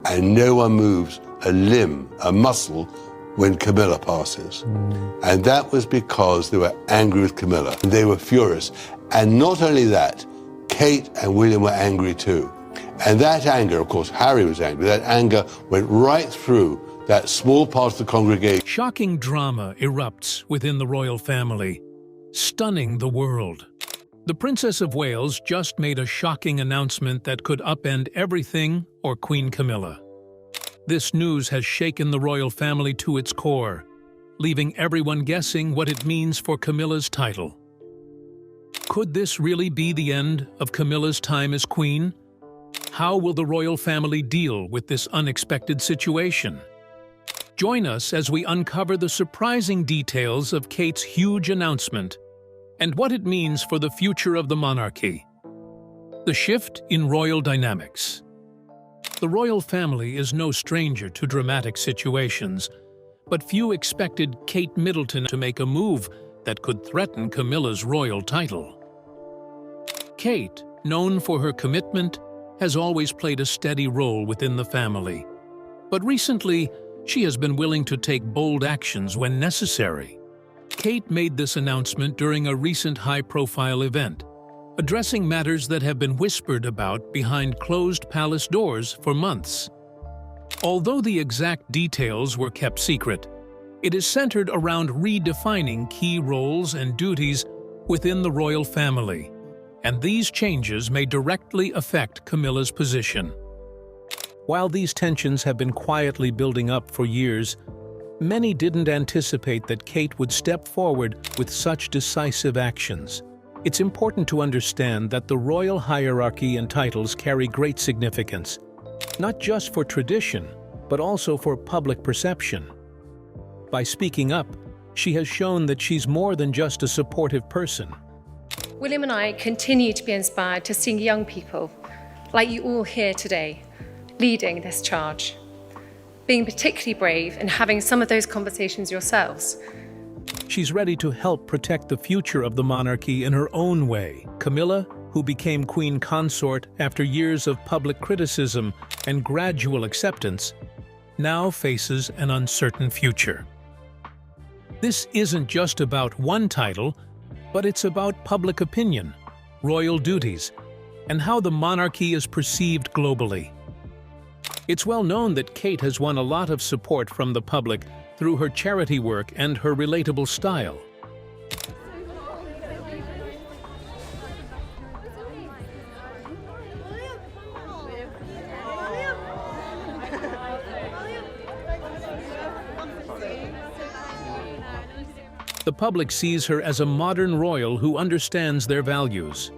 and no one moves a limb, a muscle, when Camilla passes. And that was because they were angry with Camilla. They were furious. And not only that, Kate and William were angry too. And that anger, of course, Harry was angry, that anger went right through that small part of the congregation. Shocking drama erupts within the royal family, stunning the world. The Princess of Wales just made a shocking announcement that could upend everything or Queen Camilla. This news has shaken the royal family to its core, leaving everyone guessing what it means for Camilla's title. Could this really be the end of Camilla's time as queen? How will the royal family deal with this unexpected situation? Join us as we uncover the surprising details of Kate's huge announcement and what it means for the future of the monarchy. The shift in royal dynamics. The royal family is no stranger to dramatic situations, but few expected Kate Middleton to make a move that could threaten Camilla's royal title. Kate, known for her commitment, has always played a steady role within the family. But recently, she has been willing to take bold actions when necessary. Kate made this announcement during a recent high-profile event, addressing matters that have been whispered about behind closed palace doors for months. Although the exact details were kept secret, it is centered around redefining key roles and duties within the royal family, and these changes may directly affect Camilla's position. While these tensions have been quietly building up for years, many didn't anticipate that Kate would step forward with such decisive actions. It's important to understand that the royal hierarchy and titles carry great significance, not just for tradition, but also for public perception. By speaking up, she has shown that she's more than just a supportive person. William and I continue to be inspired to see young people, like you all here today, leading this charge, being particularly brave and having some of those conversations yourselves. She's ready to help protect the future of the monarchy in her own way. Camilla, who became queen consort after years of public criticism and gradual acceptance, now faces an uncertain future. This isn't just about one title, but it's about public opinion, royal duties, and how the monarchy is perceived globally. It's well known that Kate has won a lot of support from the public through her charity work and her relatable style. The public sees her as a modern royal who understands their values.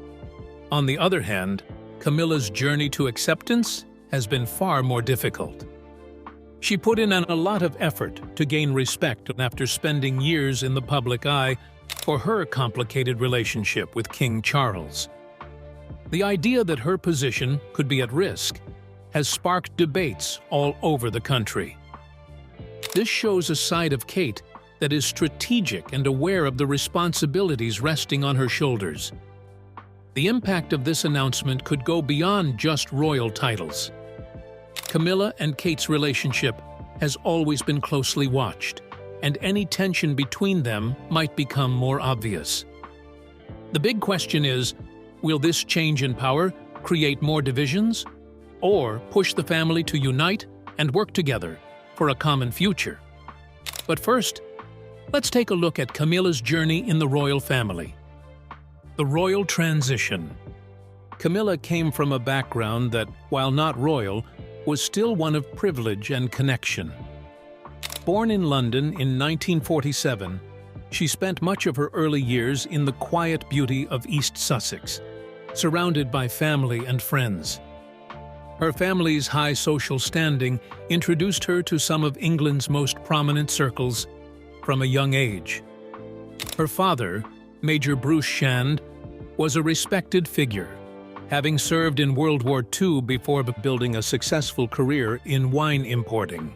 On the other hand, Camilla's journey to acceptance has been far more difficult. She put in a lot of effort to gain respect after spending years in the public eye for her complicated relationship with King Charles. The idea that her position could be at risk has sparked debates all over the country. This shows a side of Kate that is strategic and aware of the responsibilities resting on her shoulders. The impact of this announcement could go beyond just royal titles. Camilla and Kate's relationship has always been closely watched, and any tension between them might become more obvious. The big question is, will this change in power create more divisions, or push the family to unite and work together for a common future? But first, let's take a look at Camilla's journey in the royal family. The royal transition. Camilla came from a background that, while not royal, was still one of privilege and connection. Born in London in 1947, she spent much of her early years in the quiet beauty of East Sussex, surrounded by family and friends. Her family's high social standing introduced her to some of England's most prominent circles from a young age. Her father, Major Bruce Shand, was a respected figure, having served in World War II before building a successful career in wine importing.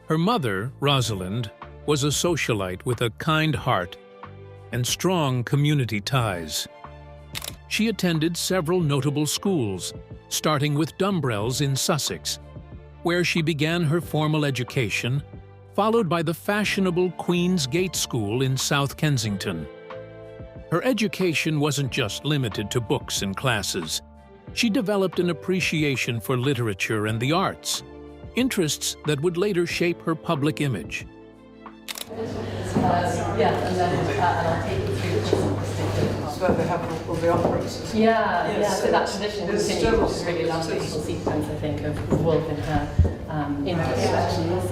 Her mother, Rosalind, was a socialite with a kind heart and strong community ties. She attended several notable schools, starting with Dumbrells in Sussex, where she began her formal education, followed by the fashionable Queen's Gate School in South Kensington. Her education wasn't just limited to books and classes. She developed an appreciation for literature and the arts, interests that would later shape her public image. I'll take you through some distinctive. So they have all the operas. So that tradition continues, which is really lovely. Beautiful sequence, I think, of wolf in her introspections.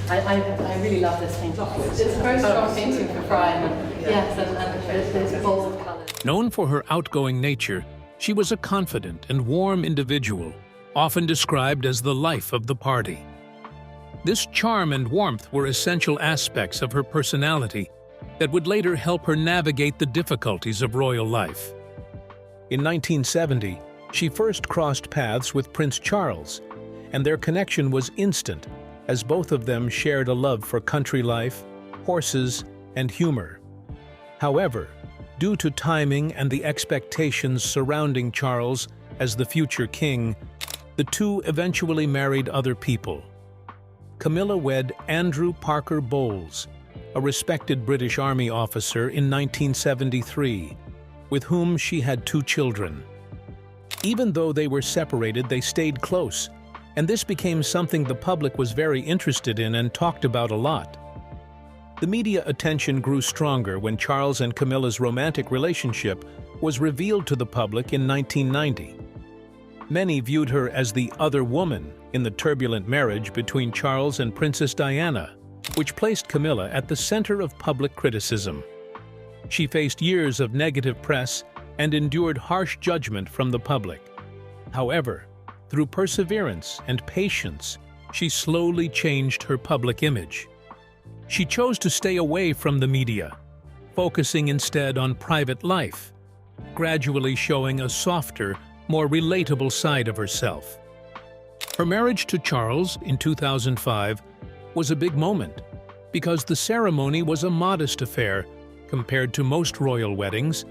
I really love this painting. It's a very strong painting for Brian. And there's balls of colour. Known for her outgoing nature, she was a confident and warm individual, often described as the life of the party. This charm and warmth were essential aspects of her personality that would later help her navigate the difficulties of royal life. In 1970, she first crossed paths with Prince Charles, and their connection was instant, as both of them shared a love for country life, horses, and humor. However, due to timing and the expectations surrounding Charles as the future king, the two eventually married other people. Camilla wed Andrew Parker Bowles, a respected British Army officer in 1973, with whom she had 2 children. Even though they were separated, they stayed close, and this became something the public was very interested in and talked about a lot. The media attention grew stronger when Charles and Camilla's romantic relationship was revealed to the public in 1990. Many viewed her as the other woman in the turbulent marriage between Charles and Princess Diana, which placed Camilla at the center of public criticism. She faced years of negative press and endured harsh judgment from the public. However, through perseverance and patience, she slowly changed her public image. She chose to stay away from the media, focusing instead on private life, gradually showing a softer, more relatable side of herself. Her marriage to Charles in 2005 was a big moment because the ceremony was a modest affair compared to most royal weddings,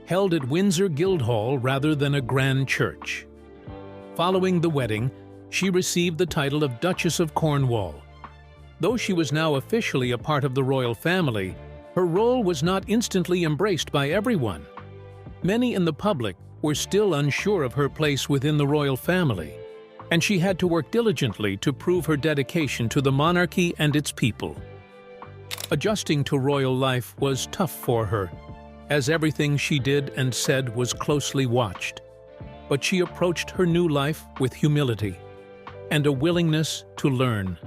held at Windsor Guildhall rather than a grand church. Following the wedding, she received the title of Duchess of Cornwall. Though she was now officially a part of the royal family, her role was not instantly embraced by everyone. Many in the public were still unsure of her place within the royal family, and she had to work diligently to prove her dedication to the monarchy and its people. Adjusting to royal life was tough for her, as everything she did and said was closely watched. But she approached her new life with humility and a willingness to learn.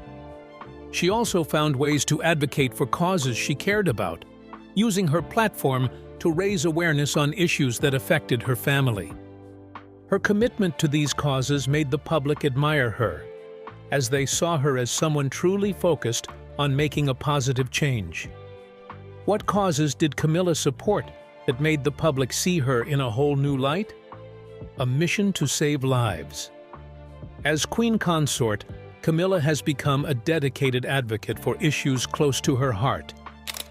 She also found ways to advocate for causes she cared about, using her platform to raise awareness on issues that affected her family. Her commitment to these causes made the public admire her, as they saw her as someone truly focused on making a positive change. What causes did Camilla support that made the public see her in a whole new light? A mission to save lives. As Queen Consort, Camilla has become a dedicated advocate for issues close to her heart,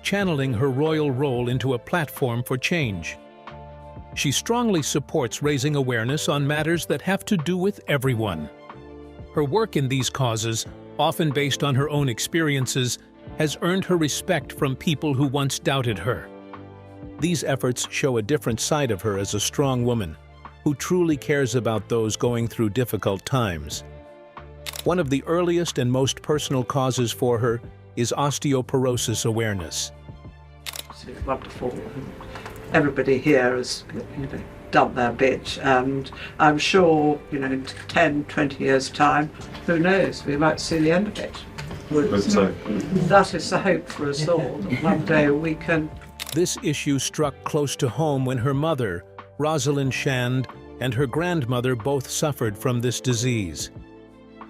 channeling her royal role into a platform for change. She strongly supports raising awareness on matters that have to do with everyone. Her work in these causes, often based on her own experiences, has earned her respect from people who once doubted her. These efforts show a different side of her as a strong woman, who truly cares about those going through difficult times. One of the earliest and most personal causes for her is osteoporosis awareness. It's wonderful. Everybody here has done their bit, and I'm sure, in 10, 20 years' time, who knows, we might see the end of it. That is the hope for us all, that one day we can. This issue struck close to home when her mother, Rosalind Shand, and her grandmother both suffered from this disease.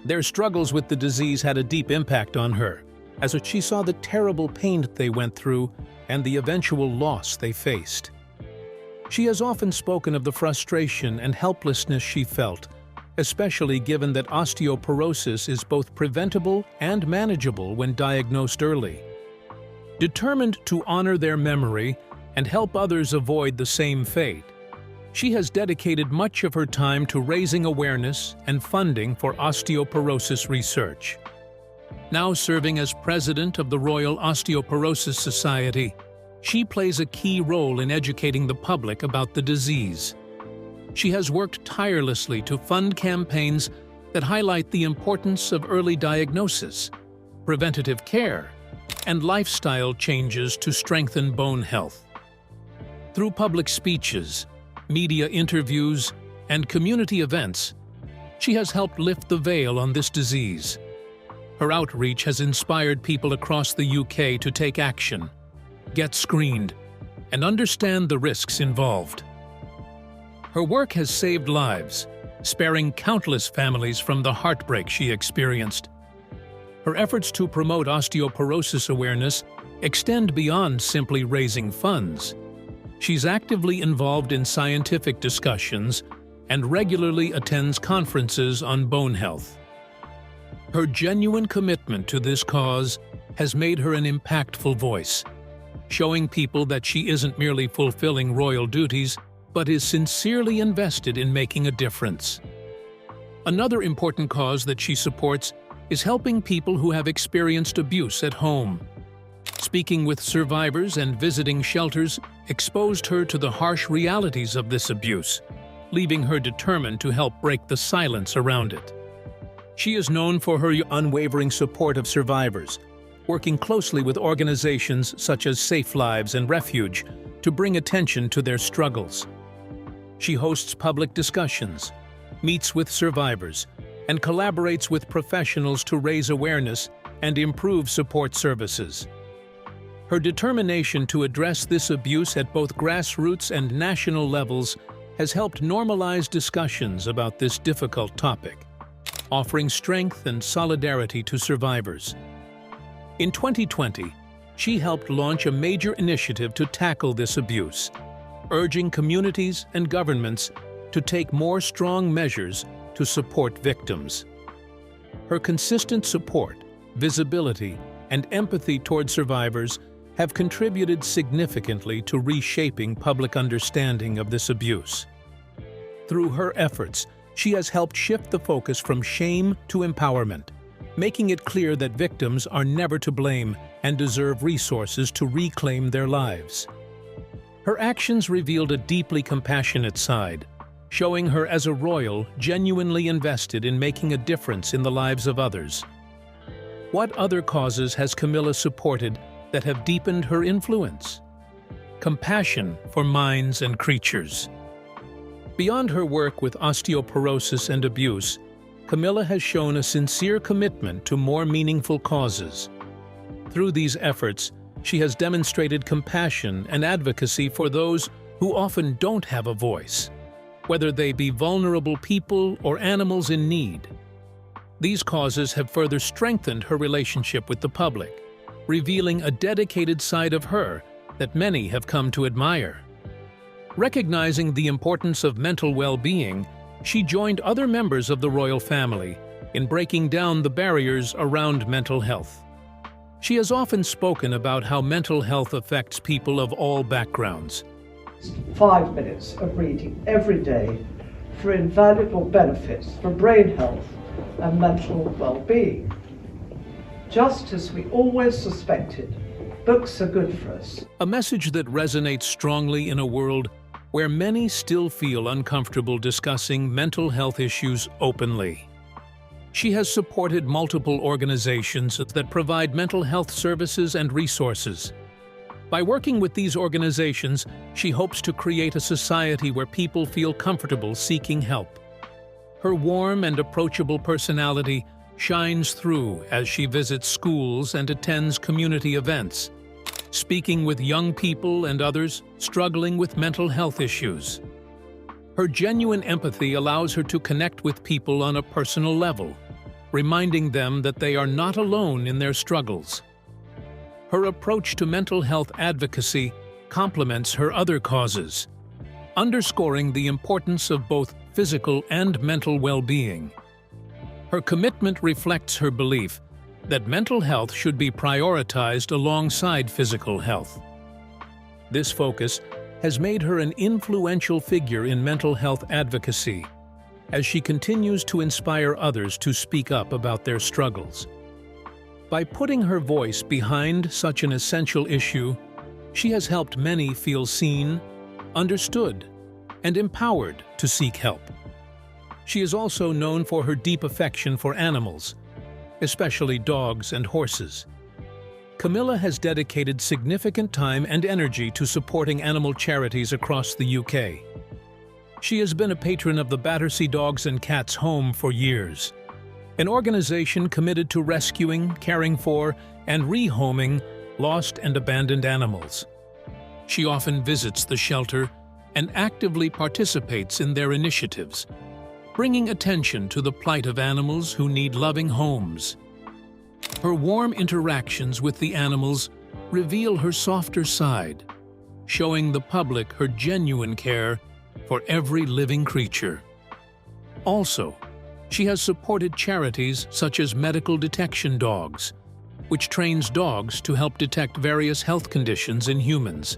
Their struggles with the disease had a deep impact on her, as she saw the terrible pain they went through and the eventual loss they faced. She has often spoken of the frustration and helplessness she felt, especially given that osteoporosis is both preventable and manageable when diagnosed early. Determined to honor their memory and help others avoid the same fate, She has dedicated much of her time to raising awareness and funding for osteoporosis research. Now serving as president of the Royal Osteoporosis Society, she plays a key role in educating the public about the disease. She has worked tirelessly to fund campaigns that highlight the importance of early diagnosis, preventative care, and lifestyle changes to strengthen bone health. Through public speeches, media interviews, and community events, she has helped lift the veil on this disease. Her outreach has inspired people across the UK to take action, get screened, and understand the risks involved. Her work has saved lives, sparing countless families from the heartbreak she experienced. Her efforts to promote osteoporosis awareness extend beyond simply raising funds. She's actively involved in scientific discussions and regularly attends conferences on bone health. Her genuine commitment to this cause has made her an impactful voice, showing people that she isn't merely fulfilling royal duties, but is sincerely invested in making a difference. Another important cause that she supports is helping people who have experienced abuse at home. Speaking with survivors and visiting shelters exposed her to the harsh realities of this abuse, leaving her determined to help break the silence around it. She is known for her unwavering support of survivors, working closely with organizations such as Safe Lives and Refuge to bring attention to their struggles. She hosts public discussions, meets with survivors, and collaborates with professionals to raise awareness and improve support services. Her determination to address this abuse at both grassroots and national levels has helped normalize discussions about this difficult topic, offering strength and solidarity to survivors. In 2020, she helped launch a major initiative to tackle this abuse, urging communities and governments to take more strong measures to support victims. Her consistent support, visibility, and empathy toward survivors have contributed significantly to reshaping public understanding of this abuse. Through her efforts, she has helped shift the focus from shame to empowerment, making it clear that victims are never to blame and deserve resources to reclaim their lives. Her actions revealed a deeply compassionate side, showing her as a royal genuinely invested in making a difference in the lives of others. What other causes has Camilla supported that have deepened her influence? Compassion for minds and creatures. Beyond her work with osteoporosis and abuse, Camilla has shown a sincere commitment to more meaningful causes. Through these efforts, she has demonstrated compassion and advocacy for those who often don't have a voice, whether they be vulnerable people or animals in need. These causes have further strengthened her relationship with the public, revealing a dedicated side of her that many have come to admire. Recognizing the importance of mental well-being, she joined other members of the royal family in breaking down the barriers around mental health. She has often spoken about how mental health affects people of all backgrounds. 5 minutes of reading every day for invaluable benefits for brain health and mental well-being. Just as we always suspected, books are good for us. A message that resonates strongly in a world where many still feel uncomfortable discussing mental health issues openly. She has supported multiple organizations that provide mental health services and resources. By working with these organizations, she hopes to create a society where people feel comfortable seeking help. Her warm and approachable personality shines through as she visits schools and attends community events, speaking with young people and others struggling with mental health issues. Her genuine empathy allows her to connect with people on a personal level, reminding them that they are not alone in their struggles. Her approach to mental health advocacy complements her other causes, underscoring the importance of both physical and mental well-being. Her commitment reflects her belief that mental health should be prioritized alongside physical health. This focus has made her an influential figure in mental health advocacy, as she continues to inspire others to speak up about their struggles. By putting her voice behind such an essential issue, she has helped many feel seen, understood, and empowered to seek help. She is also known for her deep affection for animals, especially dogs and horses. Camilla has dedicated significant time and energy to supporting animal charities across the UK. She has been a patron of the Battersea Dogs and Cats Home for years, an organization committed to rescuing, caring for, and rehoming lost and abandoned animals. She often visits the shelter and actively participates in their initiatives, bringing attention to the plight of animals who need loving homes. Her warm interactions with the animals reveal her softer side, showing the public her genuine care for every living creature. Also, she has supported charities such as Medical Detection Dogs, which trains dogs to help detect various health conditions in humans,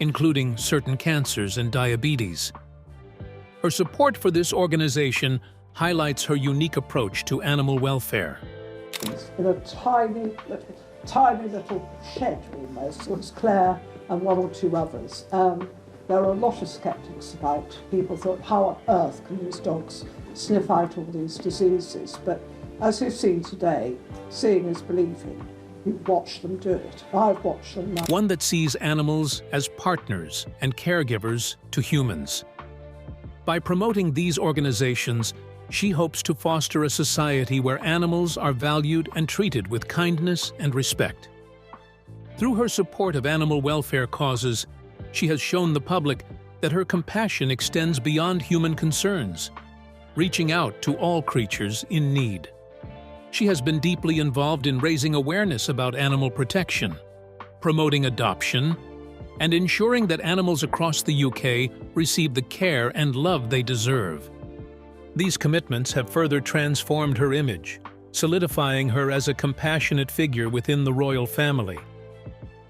including certain cancers and diabetes. Her support for this organization highlights her unique approach to animal welfare. In a tiny little shed almost. It was Claire and one or two others. There are a lot of sceptics about. People thought, how on earth can these dogs sniff out all these diseases? But as you've seen today, seeing is believing. You watch them do it. I've watched them now. One that sees animals as partners and caregivers to humans. By promoting these organizations, she hopes to foster a society where animals are valued and treated with kindness and respect. Through her support of animal welfare causes, she has shown the public that her compassion extends beyond human concerns, reaching out to all creatures in need. She has been deeply involved in raising awareness about animal protection, promoting adoption, and ensuring that animals across the UK receive the care and love they deserve. These commitments have further transformed her image, solidifying her as a compassionate figure within the royal family.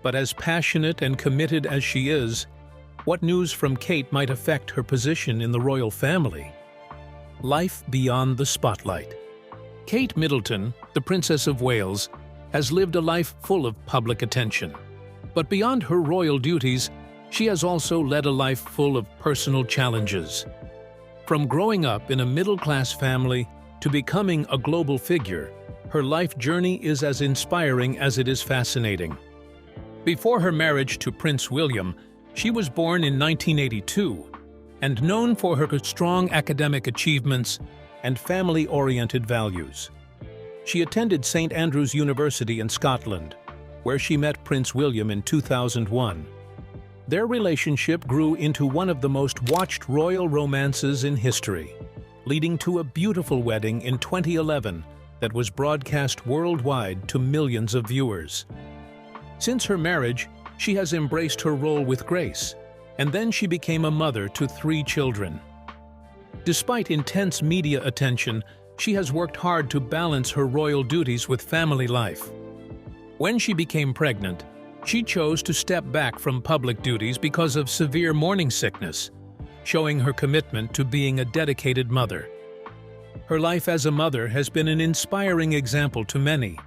But as passionate and committed as she is, what news from Kate might affect her position in the royal family? Life beyond the spotlight. Kate Middleton, the Princess of Wales, has lived a life full of public attention. But beyond her royal duties, she has also led a life full of personal challenges. From growing up in a middle-class family to becoming a global figure, her life journey is as inspiring as it is fascinating. Before her marriage to Prince William, she was born in 1982 and known for her strong academic achievements and family-oriented values. She attended St. Andrews University in Scotland, where she met Prince William in 2001. Their relationship grew into one of the most watched royal romances in history, leading to a beautiful wedding in 2011 that was broadcast worldwide to millions of viewers. Since her marriage, she has embraced her role with grace, and then she became a mother to 3 children. Despite intense media attention, she has worked hard to balance her royal duties with family life. When she became pregnant, she chose to step back from public duties because of severe morning sickness, showing her commitment to being a dedicated mother. Her life as a mother has been an inspiring example to many,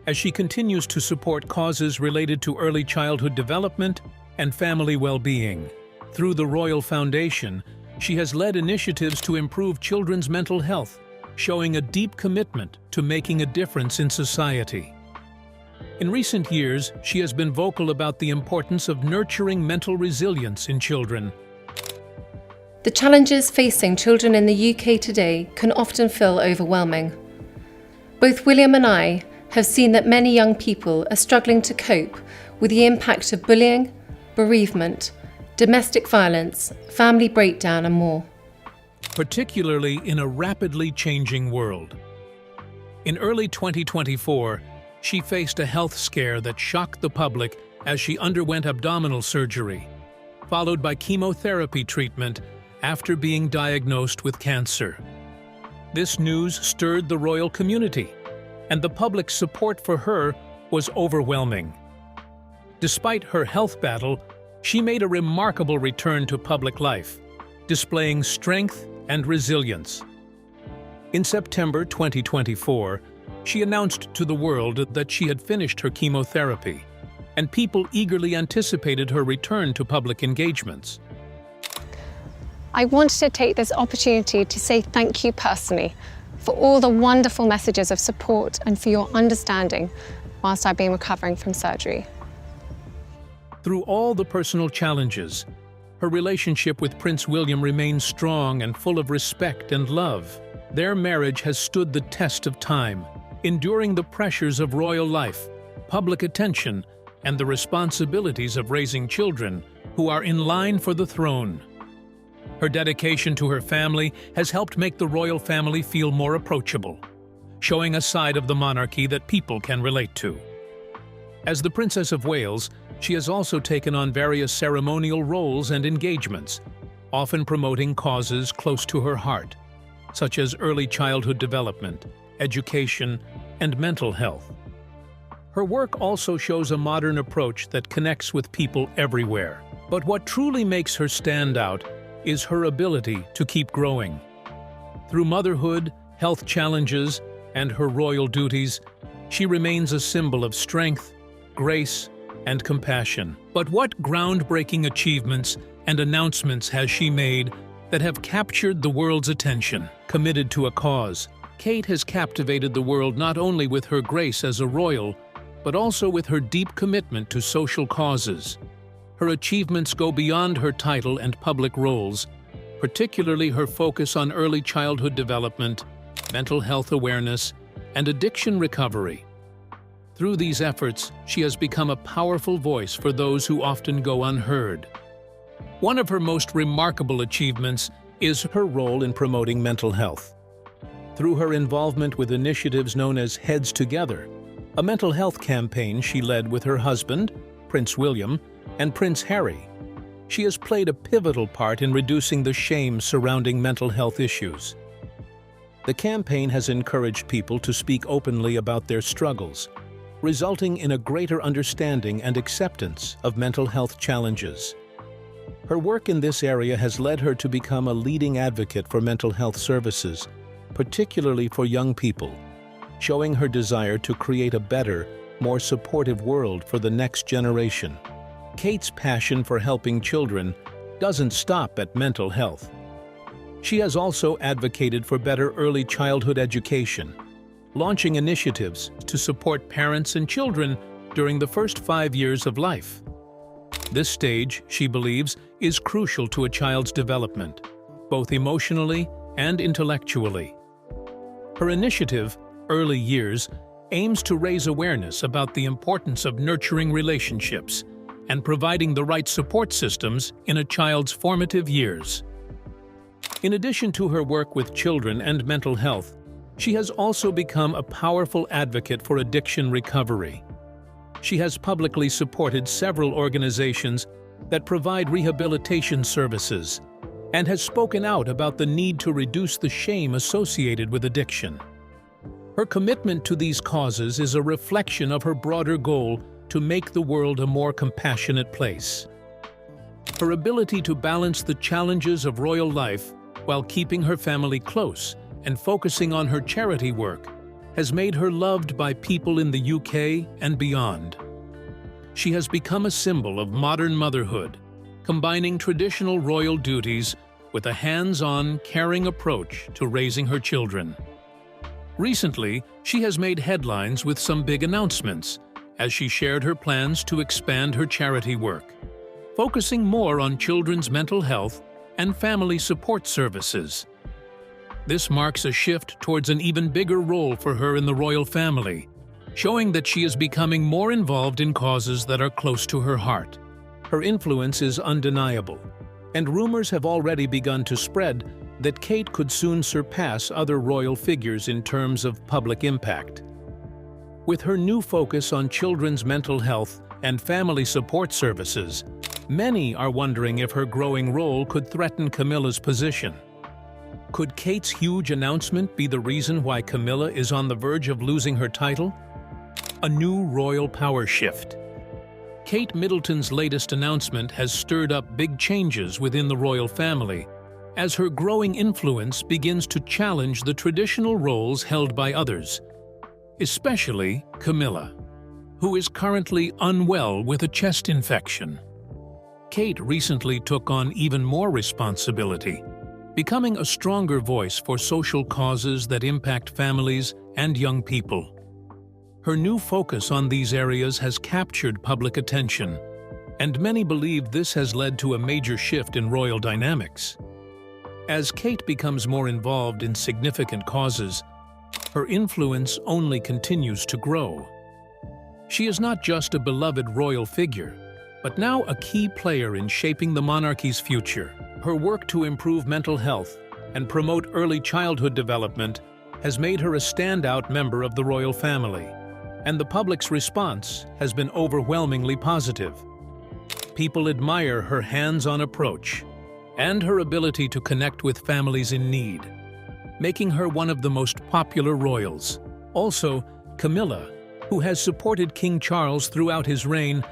as she continues to support causes related to early childhood development and family well-being. Through the Royal Foundation, she has led initiatives to improve children's mental health, showing a deep commitment to making a difference in society. In recent years, she has been vocal about the importance of nurturing mental resilience in children. The challenges facing children in the UK today can often feel overwhelming. Both William and I have seen that many young people are struggling to cope with the impact of bullying, bereavement, domestic violence, family breakdown and more. Particularly in a rapidly changing world. In early 2024, she faced a health scare that shocked the public as she underwent abdominal surgery, followed by chemotherapy treatment after being diagnosed with cancer. This news stirred the royal community, and the public's support for her was overwhelming. Despite her health battle, she made a remarkable return to public life, displaying strength and resilience. In September 2024, she announced to the world that she had finished her chemotherapy, and people eagerly anticipated her return to public engagements. I wanted to take this opportunity to say thank you personally for all the wonderful messages of support and for your understanding whilst I've been recovering from surgery. Through all the personal challenges, her relationship with Prince William remains strong and full of respect and love. Their marriage has stood the test of time, enduring the pressures of royal life, public attention, and the responsibilities of raising children who are in line for the throne. Her dedication to her family has helped make the royal family feel more approachable, showing a side of the monarchy that people can relate to. As the Princess of Wales, she has also taken on various ceremonial roles and engagements, often promoting causes close to her heart, such as early childhood development, education, and mental health. Her work also shows a modern approach that connects with people everywhere. But what truly makes her stand out is her ability to keep growing. Through motherhood, health challenges, and her royal duties, she remains a symbol of strength, grace, and compassion. But what groundbreaking achievements and announcements has she made that have captured the world's attention? Committed to a cause, Kate has captivated the world not only with her grace as a royal, but also with her deep commitment to social causes. Her achievements go beyond her title and public roles, particularly her focus on early childhood development, mental health awareness, and addiction recovery. Through these efforts, she has become a powerful voice for those who often go unheard. One of her most remarkable achievements is her role in promoting mental health. Through her involvement with initiatives known as Heads Together, a mental health campaign she led with her husband, Prince William, and Prince Harry, she has played a pivotal part in reducing the shame surrounding mental health issues. The campaign has encouraged people to speak openly about their struggles, resulting in a greater understanding and acceptance of mental health challenges. Her work in this area has led her to become a leading advocate for mental health services, particularly for young people, showing her desire to create a better, more supportive world for the next generation. Kate's passion for helping children doesn't stop at mental health. She has also advocated for better early childhood education, launching initiatives to support parents and children during the first 5 years of life. This stage, she believes, is crucial to a child's development, both emotionally and intellectually. Her initiative, Early Years, aims to raise awareness about the importance of nurturing relationships and providing the right support systems in a child's formative years. In addition to her work with children and mental health, she has also become a powerful advocate for addiction recovery. She has publicly supported several organizations that provide rehabilitation services and has spoken out about the need to reduce the shame associated with addiction. Her commitment to these causes is a reflection of her broader goal to make the world a more compassionate place. Her ability to balance the challenges of royal life while keeping her family close and focusing on her charity work has made her loved by people in the UK and beyond. She has become a symbol of modern motherhood, combining traditional royal duties with a hands-on, caring approach to raising her children. Recently, she has made headlines with some big announcements as she shared her plans to expand her charity work, focusing more on children's mental health and family support services. This marks a shift towards an even bigger role for her in the royal family, showing that she is becoming more involved in causes that are close to her heart. Her influence is undeniable, and rumors have already begun to spread that Kate could soon surpass other royal figures in terms of public impact. With her new focus on children's mental health and family support services, many are wondering if her growing role could threaten Camilla's position. Could Kate's huge announcement be the reason why Camilla is on the verge of losing her title? A new royal power shift. Kate Middleton's latest announcement has stirred up big changes within the royal family, as her growing influence begins to challenge the traditional roles held by others, especially Camilla, who is currently unwell with a chest infection. Kate recently took on even more responsibility, becoming a stronger voice for social causes that impact families and young people. Her new focus on these areas has captured public attention, and many believe this has led to a major shift in royal dynamics. As Kate becomes more involved in significant causes, her influence only continues to grow. She is not just a beloved royal figure, but now a key player in shaping the monarchy's future. Her work to improve mental health and promote early childhood development has made her a standout member of the royal family, and the public's response has been overwhelmingly positive. People admire her hands-on approach and her ability to connect with families in need, making her one of the most popular royals. Also, Camilla, who has supported King Charles throughout his reign,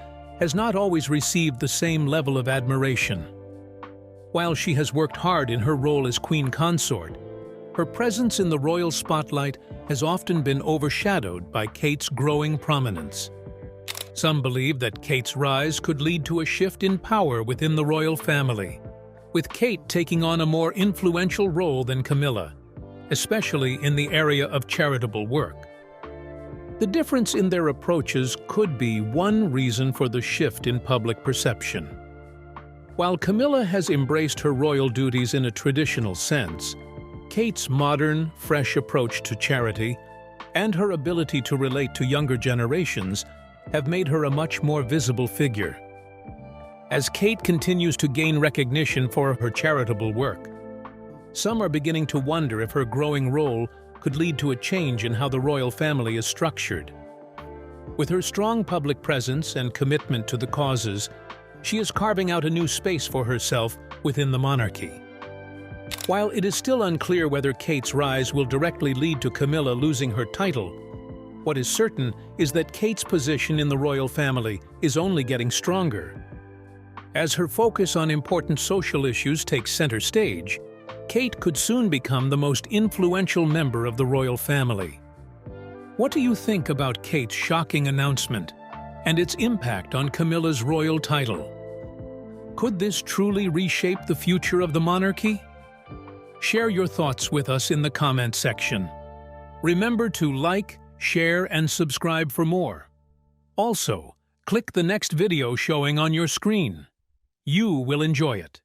has not always received the same level of admiration. While she has worked hard in her role as Queen Consort, her presence in the royal spotlight has often been overshadowed by Kate's growing prominence. Some believe that Kate's rise could lead to a shift in power within the royal family, with Kate taking on a more influential role than Camilla, especially in the area of charitable work. The difference in their approaches could be one reason for the shift in public perception. While Camilla has embraced her royal duties in a traditional sense, Kate's modern, fresh approach to charity and her ability to relate to younger generations have made her a much more visible figure. As Kate continues to gain recognition for her charitable work, some are beginning to wonder if her growing role could lead to a change in how the royal family is structured. With her strong public presence and commitment to the causes, she is carving out a new space for herself within the monarchy. While it is still unclear whether Kate's rise will directly lead to Camilla losing her title, what is certain is that Kate's position in the royal family is only getting stronger. As her focus on important social issues takes center stage, Kate could soon become the most influential member of the royal family. What do you think about Kate's shocking announcement and its impact on Camilla's royal title? Could this truly reshape the future of the monarchy? Share your thoughts with us in the comment section. Remember to like, share, and subscribe for more. Also, click the next video showing on your screen. You will enjoy it.